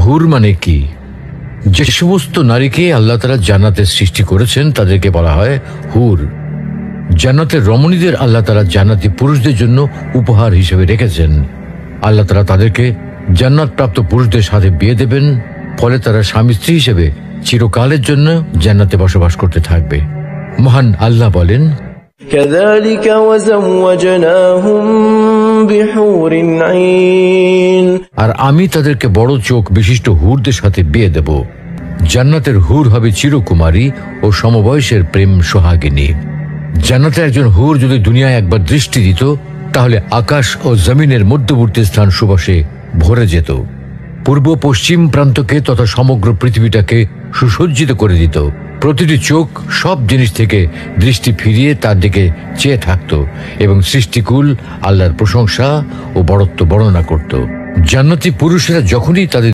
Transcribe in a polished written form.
হুর মানে কি? যে সমস্ত নারীকে আল্লাহ তাআলা জান্নাতে সৃষ্টি করেছেন তাদেরকে বলা হয় হুর। জান্নাতের রমণীদের আল্লাহ তাআলা জান্নাতি পুরুষদের জন্য উপহার হিসেবে রেখেছেন। আল্লাহ তাআলা তাদেরকে জান্নাত প্রাপ্ত পুরুষদের সাথে বিয়ে দেবেন, ফলে তারা স্বামী স্ত্রী হিসেবে চিরকালের জন্য জান্নাতে বসবাস করতে থাকবে। মহান আল্লাহ বলেন, كذلك وزوجناهم بحور عين আর আমি তাদেরকে বড় চোখ বিশিষ্ট হুরদের সাথে বিয়ে দেব। জান্নাতের হুর হবে চিরকুমারী ও সমবয়সের প্রেম সোহাগিনী। জান্নাতে একজন হুর যদি দুনিয়ায় একবার দৃষ্টি দিত, তাহলে আকাশ ও জমিনের মধ্যবর্তী স্থান সুবাসে ভরে যেত। পূর্ব পশ্চিম প্রান্তকে তথা সমগ্র পৃথিবীটাকে সুসজ্জিত করে দিত। প্রতিটি চোখ সব জিনিস থেকে দৃষ্টি ফিরিয়ে তার দিকে চেয়ে থাকত এবং সৃষ্টিকুল আল্লাহর প্রশংসা ও বড়ত্ব বর্ণনা করত। জান্নাতি পুরুষেরা যখনই তাদের